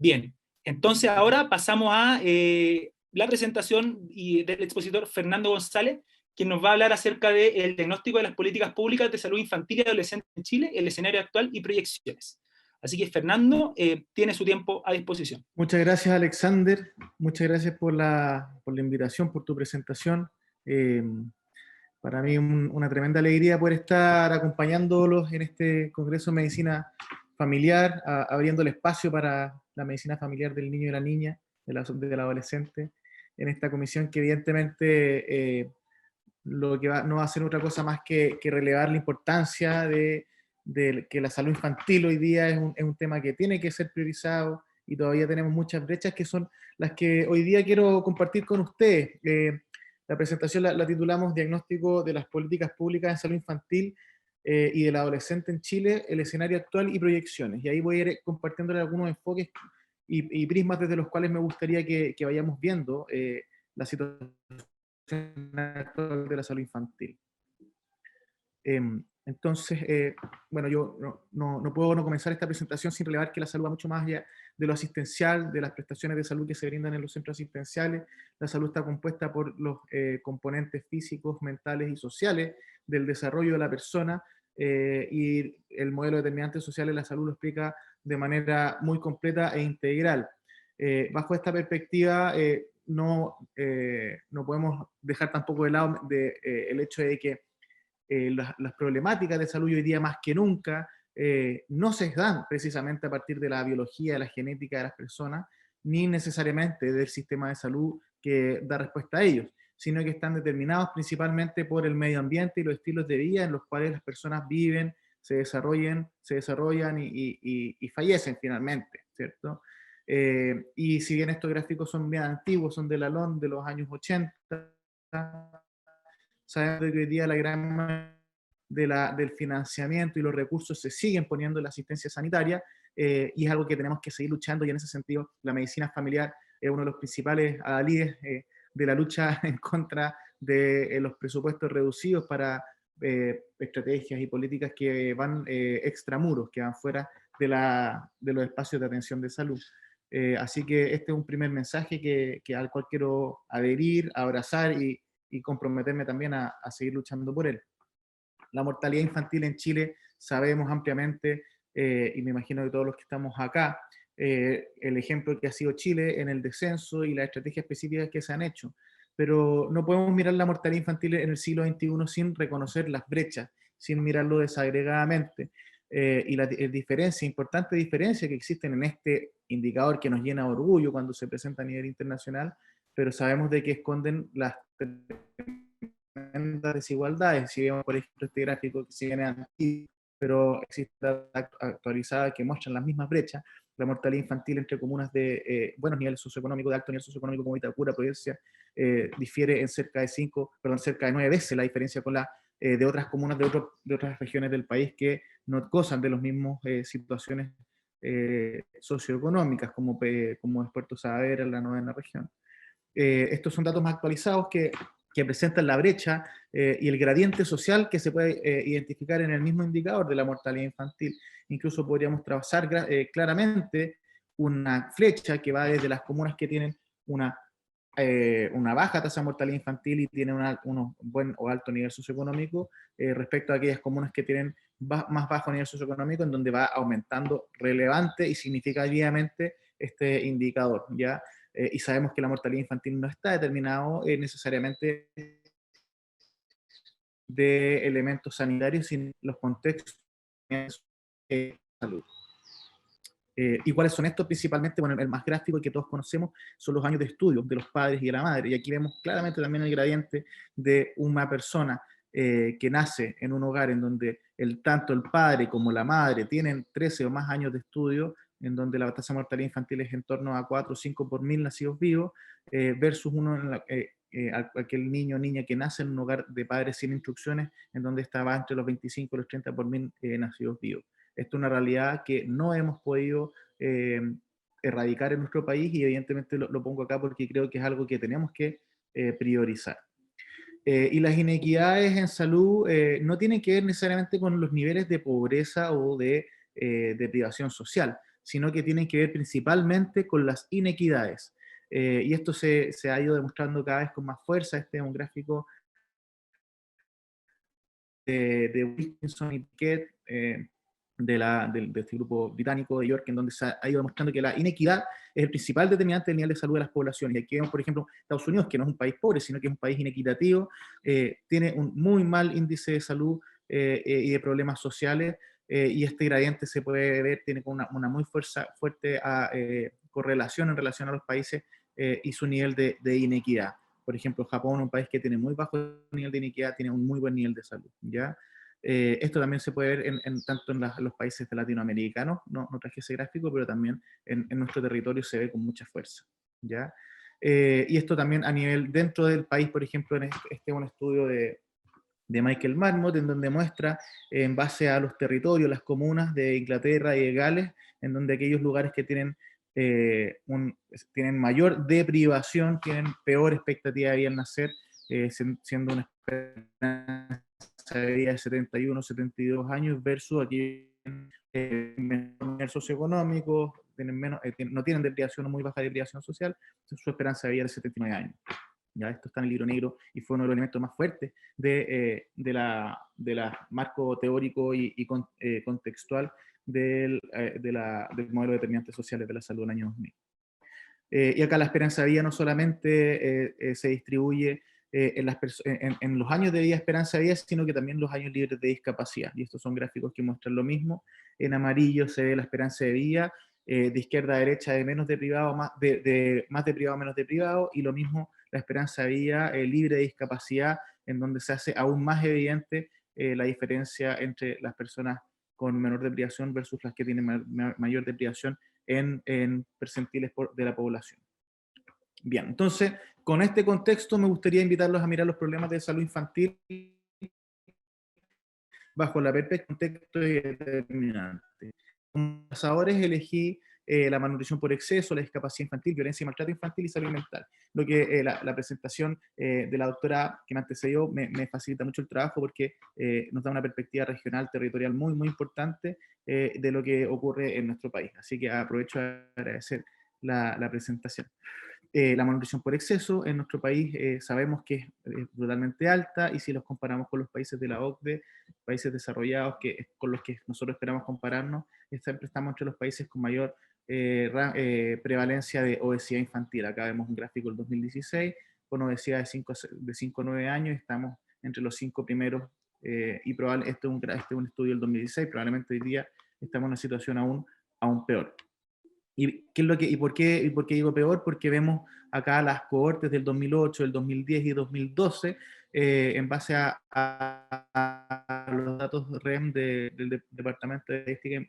Bien, entonces ahora pasamos a la presentación del expositor Fernando González, quien nos va a hablar acerca del diagnóstico de las políticas públicas de salud infantil y adolescente en Chile, el escenario actual y proyecciones. Así que Fernando tiene su tiempo a disposición. Muchas gracias, Alexander. Muchas gracias por la invitación, por tu presentación. Para mí una tremenda alegría poder estar acompañándolos en este Congreso de Medicina Familiar, abriendo el espacio para la medicina familiar del niño y la niña, del adolescente, en esta comisión que evidentemente lo que no va a hacer otra cosa más que relevar la importancia de que la salud infantil hoy día es un tema que tiene que ser priorizado, y todavía tenemos muchas brechas que son las que hoy día quiero compartir con ustedes. La presentación la titulamos Diagnóstico de las políticas públicas en salud infantil y del adolescente en Chile, el escenario actual y proyecciones. Y ahí voy a ir compartiéndole algunos enfoques y prismas desde los cuales me gustaría que vayamos viendo la situación de la salud infantil. Entonces, bueno, yo no puedo no comenzar esta presentación sin relevar que la salud va mucho más allá de lo asistencial, de las prestaciones de salud que se brindan en los centros asistenciales. La salud está compuesta por los componentes físicos, mentales y sociales del desarrollo de la persona, y el modelo determinante social de la salud lo explica de manera muy completa e integral. Bajo esta perspectiva, no podemos dejar tampoco de lado el hecho de que las problemáticas de salud hoy día más que nunca no se dan precisamente a partir de la biología, de la genética de las personas, ni necesariamente del sistema de salud que da respuesta a ellos, sino que están determinados principalmente por el medio ambiente y los estilos de vida en los cuales las personas viven, se desarrollan y fallecen finalmente, ¿cierto? Y si bien estos gráficos son bien antiguos, son de Lalonde de los años 80, sabemos que hoy día la gran del financiamiento y los recursos se siguen poniendo en la asistencia sanitaria, y es algo que tenemos que seguir luchando, y en ese sentido la medicina familiar es uno de los principales adalides de la lucha en contra de los presupuestos reducidos para estrategias y políticas que van extramuros, que van fuera de los espacios de atención de salud. Así que este es un primer mensaje al cual quiero adherir, abrazar y comprometerme también a seguir luchando por él. La mortalidad infantil en Chile sabemos ampliamente, y me imagino que todos los que estamos acá, el ejemplo que ha sido Chile en el descenso y las estrategias específicas que se han hecho. Pero no podemos mirar la mortalidad infantil en el siglo XXI sin reconocer las brechas, sin mirarlo desagregadamente. Y la importante diferencia que existen en este indicador que nos llena de orgullo cuando se presenta a nivel internacional, pero sabemos de que esconden las tremendas desigualdades. Si vemos, por ejemplo, este gráfico que sigue antiguo, pero existe actualizada que muestran las mismas brechas, la mortalidad infantil entre comunas de buenos niveles socioeconómicos, de alto nivel socioeconómico como Vitacura, Providencia, difiere en cerca de 9 veces la diferencia con la de otras comunas de otras regiones del país que no gozan de las mismas situaciones socioeconómicas, como es Puerto Saavedra, en la novena región. Estos son datos más actualizados que presentan la brecha y el gradiente social que se puede identificar en el mismo indicador de la mortalidad infantil. Incluso podríamos trazar claramente una flecha que va desde las comunas que tienen una baja tasa de mortalidad infantil y tienen un buen o alto nivel socioeconómico, respecto a aquellas comunas que tienen más bajo nivel socioeconómico, en donde va aumentando relevante y significativamente este indicador, ¿ya? Y sabemos que la mortalidad infantil no está determinado necesariamente de elementos sanitarios, sino los contextos de salud. ¿Y cuáles son estos? Principalmente, bueno, el más gráfico que todos conocemos son los años de estudio de los padres y de la madre, y aquí vemos claramente también el gradiente de una persona que nace en un hogar en donde tanto el padre como la madre tienen 13 o más años de estudio, en donde la tasa de mortalidad infantil es en torno a 4 o 5 por mil nacidos vivos, versus aquel niño o niña que nace en un hogar de padres sin instrucciones, en donde estaba entre los 25 y los 30 por mil nacidos vivos. Esto es una realidad que no hemos podido erradicar en nuestro país, y evidentemente lo pongo acá porque creo que es algo que tenemos que priorizar. Y las inequidades en salud no tienen que ver necesariamente con los niveles de pobreza o de privación social, sino que tienen que ver principalmente con las inequidades. Y esto se ha ido demostrando cada vez con más fuerza. Este es un gráfico de Wilkinson y Piquet, de este grupo británico de York, en donde se ha ido demostrando que la inequidad es el principal determinante del nivel de salud de las poblaciones. Y aquí vemos, por ejemplo, Estados Unidos, que no es un país pobre, sino que es un país inequitativo, tiene un muy mal índice de salud y de problemas sociales, y este gradiente se puede ver, tiene una muy fuerte correlación en relación a los países y su nivel de inequidad. Por ejemplo, Japón, un país que tiene muy bajo nivel de inequidad, tiene un muy buen nivel de salud, ¿ya? Esto también se puede ver tanto en los países de latinoamericanos, no traje ese gráfico, pero también en nuestro territorio se ve con mucha fuerza, ¿ya? Y esto también a nivel dentro del país, por ejemplo, este es un estudio de Michael Marmot, en donde muestra, en base a los territorios, las comunas de Inglaterra y de Gales, en donde aquellos lugares que tienen mayor deprivación, tienen peor expectativa de vida al nacer, siendo una esperanza de vida de 71, 72 años, versus aquí menor socioeconómicos, no tienen deprivación o muy baja deprivación social, su esperanza de vida es de 79 años. ¿Ya? Esto está en el libro negro y fue uno de los elementos más fuertes de la marco teórico y contextual del modelo de determinantes sociales de la salud en el año 2000. Y acá la esperanza de vida no solamente se distribuye en los años de vida, esperanza de vida, sino que también los años libres de discapacidad. Y estos son gráficos que muestran lo mismo. En amarillo se ve la esperanza de vida, de izquierda a derecha de menos de privado, más de privado a menos de privado, y lo mismo la esperanza de vida libre de discapacidad, en donde se hace aún más evidente la diferencia entre las personas con menor deprivación versus las que tienen mayor deprivación en percentiles de la población. Bien, entonces, con este contexto me gustaría invitarlos a mirar los problemas de salud infantil bajo la perspectiva de contexto determinante. Como pasadores elegí la malnutrición por exceso, la discapacidad infantil, violencia y maltrato infantil y salud mental. Lo que la presentación de la doctora que me antecedió me facilita mucho el trabajo porque nos da una perspectiva regional, territorial muy, muy importante de lo que ocurre en nuestro país. Así que aprovecho a agradecer la presentación. La malnutrición por exceso en nuestro país sabemos que es brutalmente alta, y si los comparamos con los países de la OCDE, países desarrollados con los que nosotros esperamos compararnos, siempre estamos entre los países con mayor prevalencia de obesidad infantil. Acá vemos un gráfico del 2016 con obesidad de 5 a 9 años, estamos entre los 5 primeros, y este es un estudio del 2016, probablemente hoy día estamos en una situación aún peor. ¿Y por qué digo peor? Porque vemos acá las cohortes del 2008, del 2010 y 2012, en base a los datos REM del Departamento de Estadística,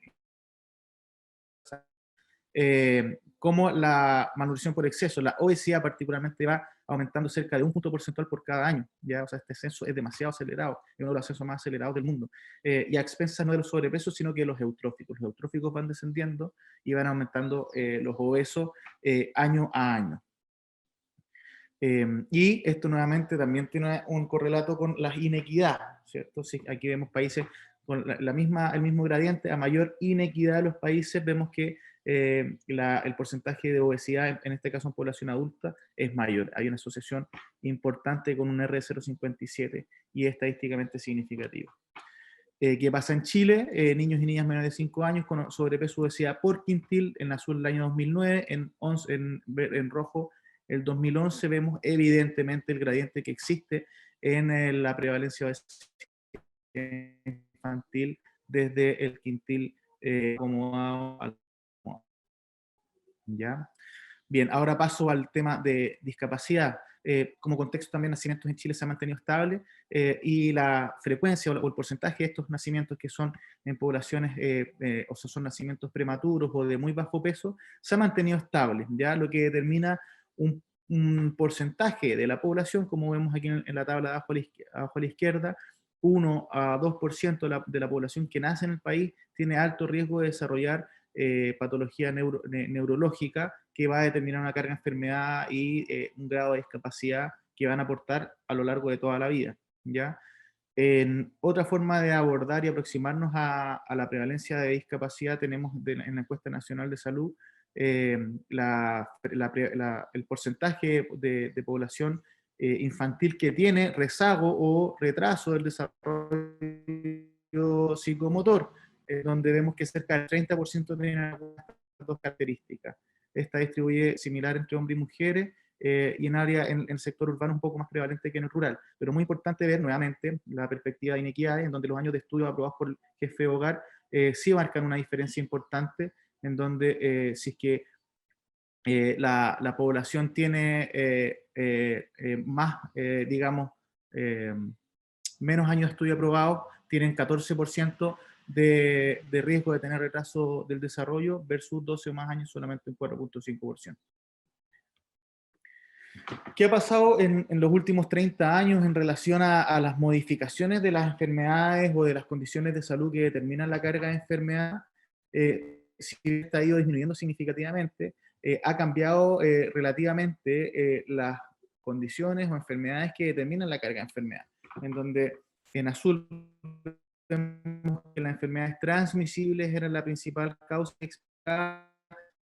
como la malnutrición por exceso, la obesidad particularmente, va aumentando cerca de un punto porcentual por cada año. ¿Ya? O sea, este ascenso es demasiado acelerado, es uno de los ascensos más acelerados del mundo. Y a expensas no de los sobrepesos, sino que de los eutróficos. Los eutróficos van descendiendo y van aumentando los obesos año a año. Y esto nuevamente también tiene un correlato con las inequidades, ¿cierto? Sí, aquí vemos países con el mismo gradiente. A mayor inequidad de los países, vemos que el porcentaje de obesidad, en este caso en población adulta, es mayor. Hay una asociación importante con un R de 0,57 y es estadísticamente significativo. ¿Qué pasa en Chile? Niños y niñas menores de 5 años con sobrepeso, obesidad por quintil, en azul el año 2009, en rojo el 2011. Vemos evidentemente el gradiente que existe en la prevalencia de obesidad infantil desde el quintil acomodado al acomodado. ¿Ya? Bien, ahora paso al tema de discapacidad. Como contexto también, nacimientos en Chile se ha mantenido estable, y la frecuencia o el porcentaje de estos nacimientos que son en poblaciones, o sea, son nacimientos prematuros o de muy bajo peso, se ha mantenido estable, ¿ya? Lo que determina un porcentaje de la población, como vemos aquí en la tabla de abajo a la izquierda, 1 a 2% de la población que nace en el país tiene alto riesgo de desarrollar patología neurológica, que va a determinar una carga de enfermedad y un grado de discapacidad que van a aportar a lo largo de toda la vida, ¿ya? Otra forma de abordar y aproximarnos a la prevalencia de discapacidad tenemos en la encuesta nacional de salud el porcentaje de población infantil que tiene rezago o retraso del desarrollo psicomotor, donde vemos que cerca del 30% tienen algunas dos características. Esta distribuye similar entre hombres y mujeres, y en el sector urbano un poco más prevalente que en el rural. Pero muy importante ver nuevamente la perspectiva de inequidades, en donde los años de estudio aprobados por el jefe de hogar sí marcan una diferencia importante, en donde si es que la población tiene más, digamos, eh, menos años de estudio aprobados, tienen 14% de riesgo de tener retraso del desarrollo versus 12 o más años solamente un 4,5%. ¿Qué ha pasado en los últimos 30 años en relación a las modificaciones de las enfermedades o de las condiciones de salud que determinan la carga de enfermedad? Si esta ha ido disminuyendo significativamente, ha cambiado relativamente las condiciones o enfermedades que determinan la carga de enfermedad, en donde en azul vemos que las enfermedades transmisibles eran la principal causa explicada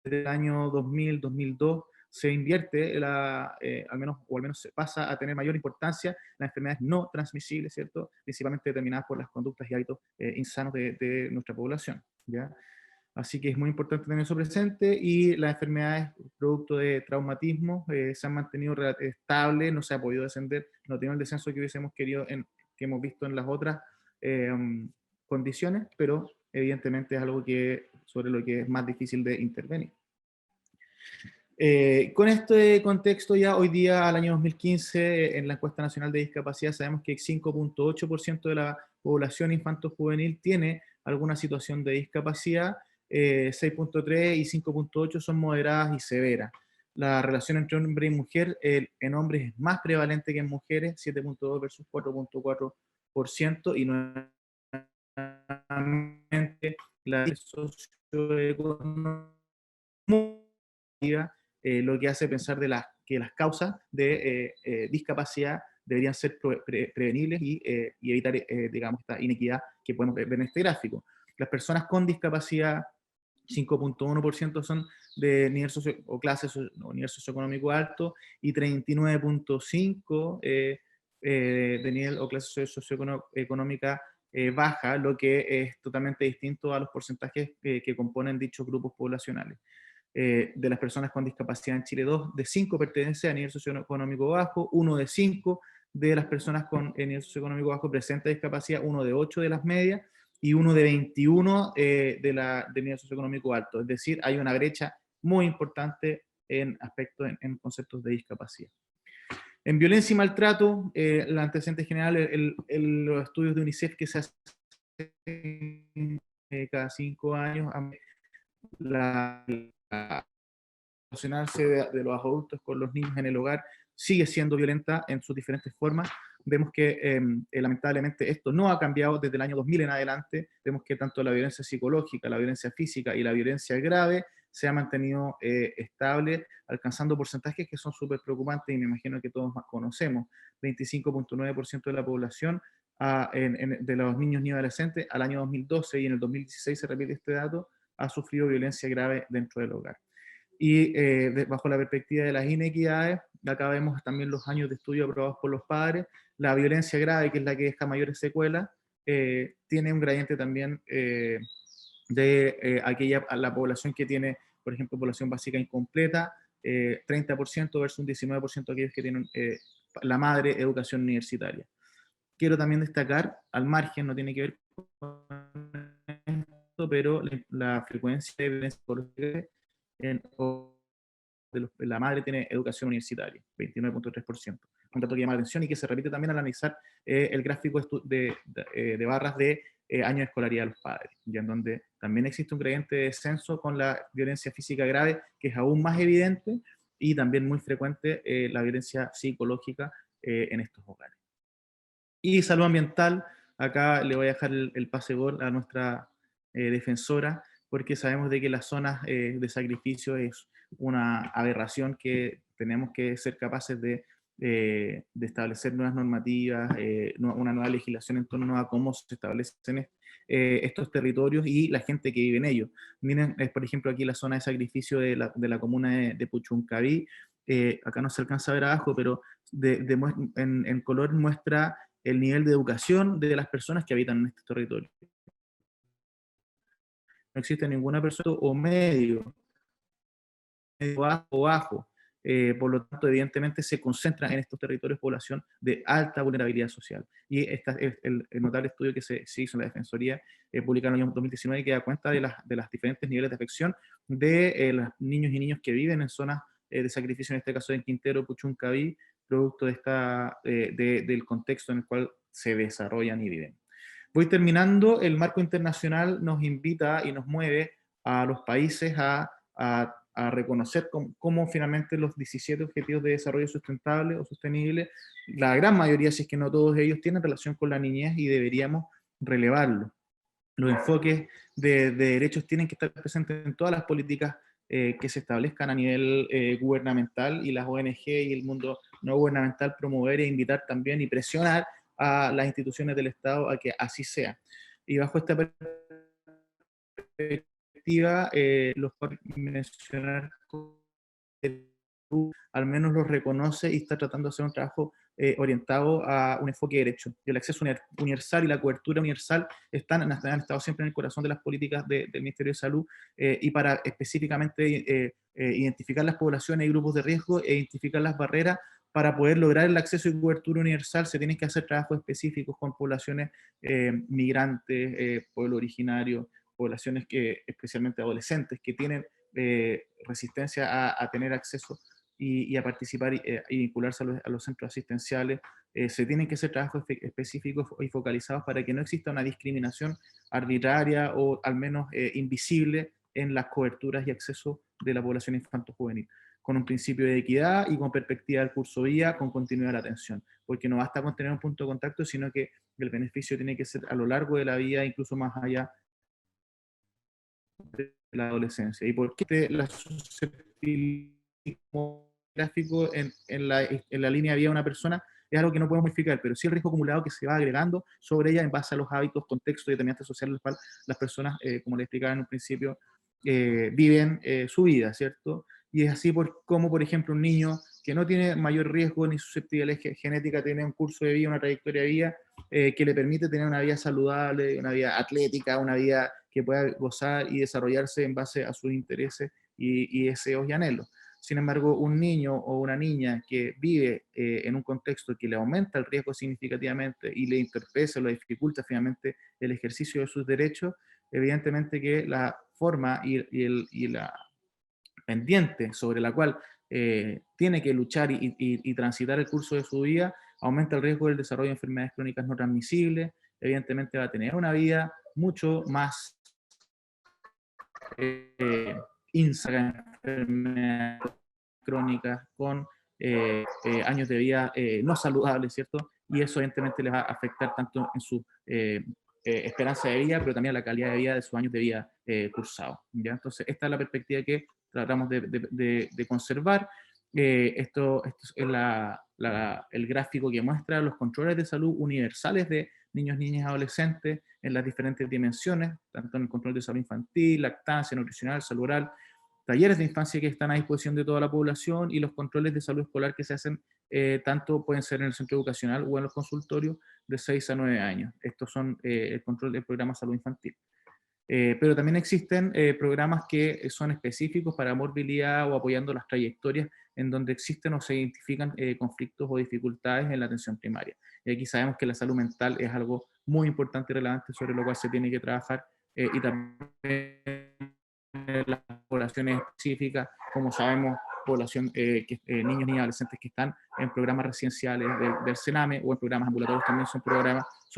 desde el año 2000-2002. Se invierte, al menos se pasa a tener mayor importancia las enfermedades no transmisibles, ¿cierto? Principalmente determinadas por las conductas y hábitos insanos de nuestra población, ¿ya? Así que es muy importante tener eso presente, y las enfermedades producto de traumatismo se han mantenido estables, no se ha podido descender, no tiene el descenso que hubiésemos querido, que hemos visto en las otras condiciones, pero evidentemente es algo sobre lo que es más difícil de intervenir. Con este contexto, ya hoy día, al año 2015, en la encuesta nacional de discapacidad, sabemos que el 5,8% de la población infanto-juvenil tiene alguna situación de discapacidad, 6,3 y 5,8 son moderadas y severas. La relación entre hombre y mujer en hombres es más prevalente que en mujeres, 7,2 versus 4,4%, y nuevamente la socioeconómica lo que hace pensar que las causas de discapacidad deberían ser prevenibles y evitar, digamos, esta inequidad que podemos ver en este gráfico. Las personas con discapacidad, 5,1% son de nivel o clase o nivel socioeconómico alto, y 39,5% de nivel o clase socioeconómica baja, lo que es totalmente distinto a los porcentajes que componen dichos grupos poblacionales. De las personas con discapacidad en Chile, 2 de 5 pertenece a nivel socioeconómico bajo, 1 de 5 de las personas con nivel socioeconómico bajo presenta discapacidad, 1 de 8 de las medias, y 1 de 21 de nivel socioeconómico alto. Es decir, hay una brecha muy importante en aspectos, en conceptos de discapacidad. En violencia y maltrato, el antecedente general, los estudios de UNICEF que se hacen cada 5 años, la relacionarse de los adultos con los niños en el hogar sigue siendo violenta en sus diferentes formas. Vemos que lamentablemente esto no ha cambiado desde el año 2000 en adelante. Vemos que tanto la violencia psicológica, la violencia física y la violencia grave se ha mantenido estable, alcanzando porcentajes que son súper preocupantes, y me imagino que todos más conocemos. 25,9% de la población de los niños y adolescentes al año 2012, y en el 2016 se repite este dato, ha sufrido violencia grave dentro del hogar. Y bajo la perspectiva de las inequidades, acá vemos también los años de estudio aprobados por los padres. La violencia grave, que es la que deja mayores secuelas, tiene un gradiente también de la población que tiene, por ejemplo, población básica incompleta, 30% versus un 19% aquellos que tienen la madre educación universitaria. Quiero también destacar, al margen, no tiene que ver con esto, pero la frecuencia de violencia psicológica la madre tiene educación universitaria, 29,3%. Un dato que llama la atención y que se repite también al analizar el gráfico de barras de años de escolaridad de los padres, ya en donde también existe un gradiente de descenso con la violencia física grave, que es aún más evidente, y también muy frecuente la violencia psicológica en estos hogares. Y salud ambiental, acá le voy a dejar el pase gol a nuestra defensora, porque sabemos de que las zonas de sacrificio es una aberración que tenemos que ser capaces de de establecer nuevas normativas, una nueva legislación en torno a cómo se establecen estos territorios y la gente que vive en ellos. Miren, por ejemplo, aquí la zona de sacrificio de la comuna de Puchuncaví, acá no se alcanza a ver abajo, pero en color muestra el nivel de educación de las personas que habitan en este territorio. No existe ninguna persona o medio bajo o bajo. Por lo tanto, evidentemente se concentra en estos territorios población de alta vulnerabilidad social. Y el notable estudio que se hizo en la Defensoría publicado en el año 2019 que da cuenta de las diferentes niveles de afección de los niños y niños que viven en zonas de sacrificio, en este caso en Quintero, Puchuncaví, producto del contexto en el cual se desarrollan y viven. Voy terminando. El marco internacional nos invita y nos mueve a los países a reconocer cómo finalmente los 17 Objetivos de Desarrollo Sustentable o Sostenible, la gran mayoría, si es que no todos ellos, tienen relación con la niñez y deberíamos relevarlo. Los enfoques de derechos tienen que estar presentes en todas las políticas que se establezcan a nivel gubernamental, y las ONG y el mundo no gubernamental promover e invitar también y presionar a las instituciones del Estado a que así sea. Y bajo esta perspectiva, los puedo mencionar, al menos los reconoce y está tratando de hacer un trabajo orientado a un enfoque de derecho. El acceso universal y la cobertura universal han estado siempre en el corazón de las políticas del Ministerio de Salud, y para específicamente identificar las poblaciones y grupos de riesgo e identificar las barreras para poder lograr el acceso y cobertura universal, se tienen que hacer trabajos específicos con poblaciones migrantes, pueblo originario, poblaciones especialmente adolescentes, que tienen resistencia a tener acceso y a participar y vincularse a los centros asistenciales. Se tienen que hacer trabajos específicos y focalizados para que no exista una discriminación arbitraria o al menos invisible en las coberturas y acceso de la población infanto-juvenil, con un principio de equidad y con perspectiva del curso vía, con continuidad de la atención, porque no basta con tener un punto de contacto, sino que el beneficio tiene que ser a lo largo de la vida, incluso más allá de la adolescencia. ¿Y por qué la susceptibilidad gráfico en la línea de vida de una persona? Es algo que no podemos modificar, pero sí el riesgo acumulado que se va agregando sobre ella en base a los hábitos, contextos y determinantes sociales en los cuales las personas, como les explicaba en un principio, viven su vida, ¿cierto? Y es así como, por ejemplo, un niño que no tiene mayor riesgo ni susceptibilidad genética tiene un curso de vida, una trayectoria de vida que le permite tener una vida saludable, una vida atlética, una vida que pueda gozar y desarrollarse en base a sus intereses y deseos y anhelos. Sin embargo, un niño o una niña que vive en un contexto que le aumenta el riesgo significativamente y le entorpece o le dificulta finalmente el ejercicio de sus derechos, evidentemente que la forma y la pendiente sobre la cual tiene que luchar y transitar el curso de su vida aumenta el riesgo del desarrollo de enfermedades crónicas no transmisibles. Evidentemente va a tener una vida mucho más insaga enfermedades crónicas, con años de vida no saludables, ¿cierto? Y eso evidentemente les va a afectar tanto en su esperanza de vida, pero también la calidad de vida de sus años de vida cursados, ¿ya? Entonces, esta es la perspectiva que tratamos de conservar. Esto es el gráfico que muestra los controles de salud universales de niños, niñas y adolescentes en las diferentes dimensiones, tanto en el control de salud infantil, lactancia, nutricional, salud oral, talleres de infancia que están a disposición de toda la población, y los controles de salud escolar que se hacen tanto pueden ser en el centro educacional o en los consultorios de 6 a 9 años. Estos son el control del programa salud infantil. Pero también existen programas que son específicos para movilidad o apoyando las trayectorias en donde existen o se identifican conflictos o dificultades en la atención primaria. Y aquí sabemos que la salud mental es algo muy importante y relevante sobre lo cual se tiene que trabajar, y también las poblaciones específicas, como sabemos, niños y adolescentes que están en programas residenciales del Sename o en programas ambulatorios también son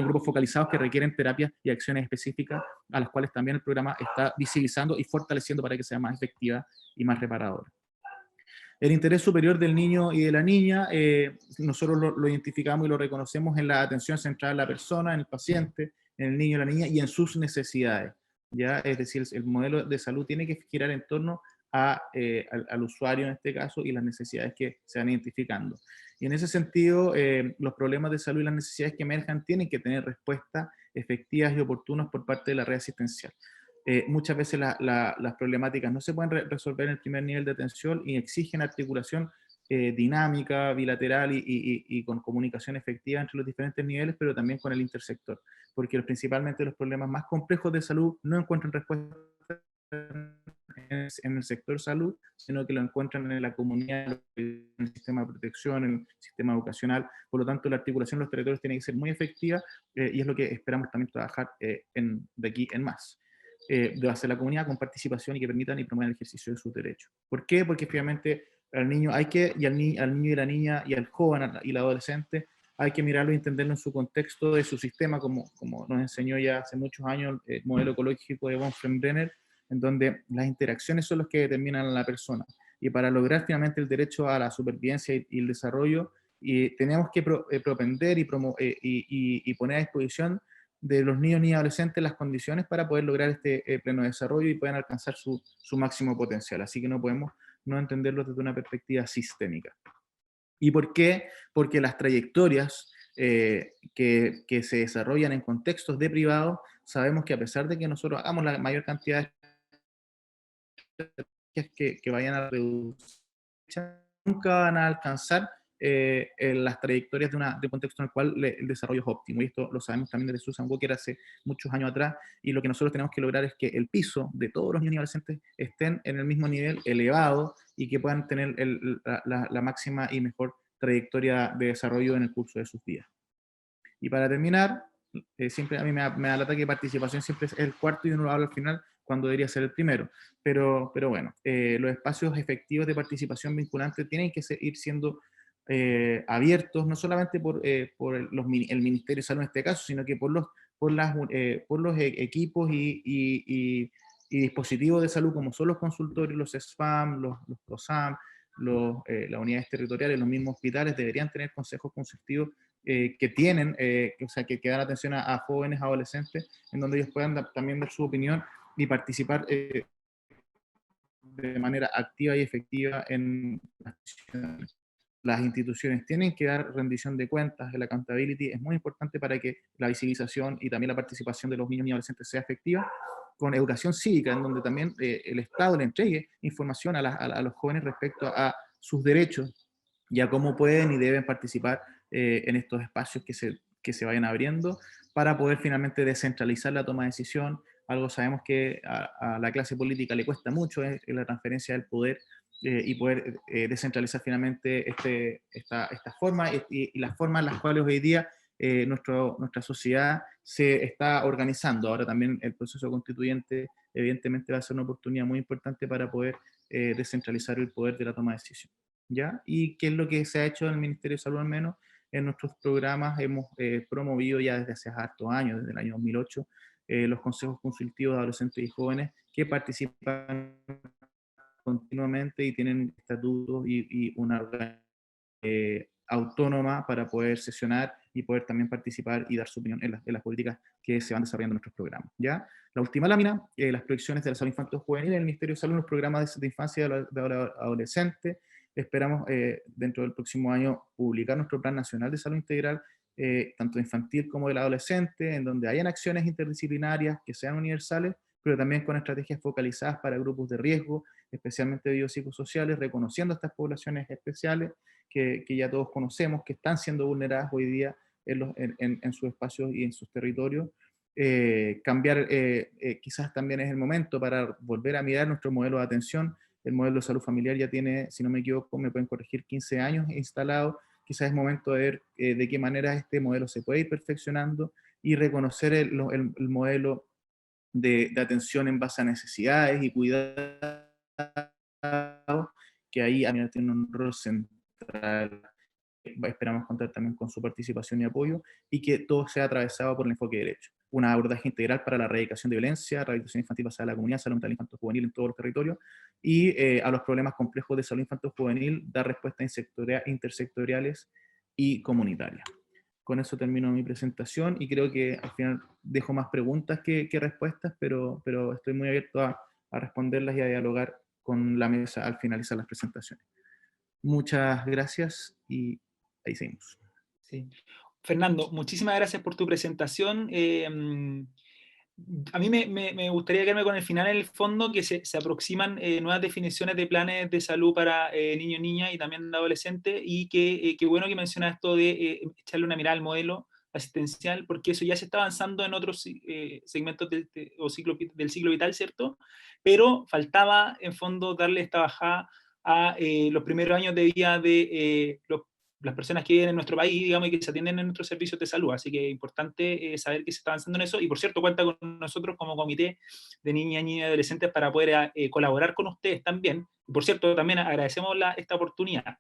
grupos focalizados que requieren terapias y acciones específicas a las cuales también el programa está visibilizando y fortaleciendo para que sea más efectiva y más reparadora. El interés superior del niño y de la niña, nosotros lo identificamos y lo reconocemos en la atención centrada en la persona, en el paciente, en el niño y la niña y en sus necesidades, ¿ya? Es decir, el modelo de salud tiene que girar en torno al usuario en este caso y las necesidades que se van identificando. Y en ese sentido, los problemas de salud y las necesidades que emerjan tienen que tener respuestas efectivas y oportunas por parte de la red asistencial. Muchas veces las problemáticas no se pueden resolver en el primer nivel de atención y exigen articulación dinámica, bilateral y con comunicación efectiva entre los diferentes niveles, pero también con el intersector, porque principalmente los problemas más complejos de salud no encuentran respuesta en el sector salud, sino que lo encuentran en la comunidad, en el sistema de protección, en el sistema educacional. Por lo tanto, la articulación de los territorios tiene que ser muy efectiva y es lo que esperamos también trabajar de aquí en más. De hacer la comunidad con participación y que permitan y promuevan el ejercicio de sus derechos. ¿Por qué? Porque efectivamente al niño hay que, y al niño y la niña y al joven y al adolescente hay que mirarlo y entenderlo en su contexto de su sistema, como nos enseñó ya hace muchos años el modelo ecológico de von Frembrenner, en donde las interacciones son las que determinan a la persona. Y para lograr finalmente el derecho a la supervivencia y el desarrollo, tenemos que propender y poner a disposición de los niños y adolescentes las condiciones para poder lograr este pleno desarrollo y puedan alcanzar su máximo potencial. Así que no podemos no entenderlo desde una perspectiva sistémica. ¿Y por qué? Porque las trayectorias que se desarrollan en contextos de privado, sabemos que a pesar de que nosotros hagamos la mayor cantidad de que vayan a reducir, nunca van a alcanzar en las trayectorias de un contexto en el cual el desarrollo es óptimo. Y esto lo sabemos también desde Susan Walker hace muchos años atrás. Y lo que nosotros tenemos que lograr es que el piso de todos los niños y adolescentes estén en el mismo nivel elevado y que puedan tener la máxima y mejor trayectoria de desarrollo en el curso de sus vidas. Y para terminar, siempre a mí me da lata que participación siempre es el cuarto y uno lo habla al final cuando debería ser el primero. Pero bueno, los espacios efectivos de participación vinculante tienen que ir siendo abiertos, no solamente por el Ministerio de Salud en este caso, sino que por los equipos y dispositivos de salud como son los consultorios, los SFAM, los PROSAM, las unidades territoriales, los mismos hospitales deberían tener consejos consultivos que tienen, o sea, que dan atención a jóvenes, adolescentes, en donde ellos puedan también dar su opinión y participar de manera activa y efectiva en las decisiones. Las instituciones tienen que dar rendición de cuentas, el accountability es muy importante para que la visibilización y también la participación de los niños y adolescentes sea efectiva, con educación cívica, en donde también el Estado le entregue información a los jóvenes respecto a sus derechos y a cómo pueden y deben participar en estos espacios que se vayan abriendo para poder finalmente descentralizar la toma de decisión. Algo sabemos que a la clase política le cuesta mucho, es la transferencia del poder y poder descentralizar finalmente esta forma y las formas en las cuales hoy día nuestra sociedad se está organizando. Ahora también el proceso constituyente evidentemente va a ser una oportunidad muy importante para poder descentralizar el poder de la toma de decisión. ¿Ya? ¿Y qué es lo que se ha hecho en el Ministerio de Salud al menos? En nuestros programas hemos promovido ya desde hace hartos años, desde el año 2008, los consejos consultivos de adolescentes y jóvenes que participan continuamente y tienen estatutos y una autónoma para poder sesionar y poder también participar y dar su opinión en las políticas que se van desarrollando en nuestros programas. ¿Ya? La última lámina, las proyecciones de la salud infantil juvenil en el Ministerio de Salud, los programas de infancia y de adolescente. Esperamos dentro del próximo año publicar nuestro Plan Nacional de Salud Integral, tanto infantil como del adolescente, en donde hayan acciones interdisciplinarias que sean universales, pero también con estrategias focalizadas para grupos de riesgo, especialmente biopsicosociales, reconociendo estas poblaciones especiales que ya todos conocemos, que están siendo vulneradas hoy día en sus espacios y en sus territorios. Cambiar, quizás también es el momento para volver a mirar nuestro modelo de atención. El modelo de salud familiar ya tiene, si no me equivoco, me pueden corregir, 15 años instalado. Quizás es momento de ver de qué manera este modelo se puede ir perfeccionando y reconocer el modelo de atención en base a necesidades y cuidados, que ahí a mí tiene un rol central. Esperamos contar también con su participación y apoyo, y que todo sea atravesado por el enfoque de derecho. Un abordaje integral para la erradicación de violencia, rehabilitación infantil basada en la comunidad, salud mental infantil juvenil en todos los territorios, y a los problemas complejos de salud infantil juvenil, dar respuestas intersectoriales y comunitarias. Con eso termino mi presentación y creo que al final dejo más preguntas que respuestas, pero estoy muy abierto a responderlas y a dialogar con la mesa al finalizar las presentaciones. Muchas gracias y ahí seguimos. Sí. Fernando, muchísimas gracias por tu presentación. A mí me gustaría quedarme con el final en el fondo, que se aproximan nuevas definiciones de planes de salud para niños, niñas y también adolescentes, y que bueno que mencionas esto de echarle una mirada al modelo asistencial, porque eso ya se está avanzando en otros segmentos o del ciclo vital, ¿cierto? Pero faltaba, en fondo, darle esta bajada a los primeros años de vida de las personas que viven en nuestro país, digamos, y que se atienden en nuestros servicios de salud. Así que es importante saber que se está avanzando en eso. Y, por cierto, cuenta con nosotros como comité de niñas, niños y adolescentes para poder colaborar con ustedes también. Y, por cierto, también agradecemos esta oportunidad.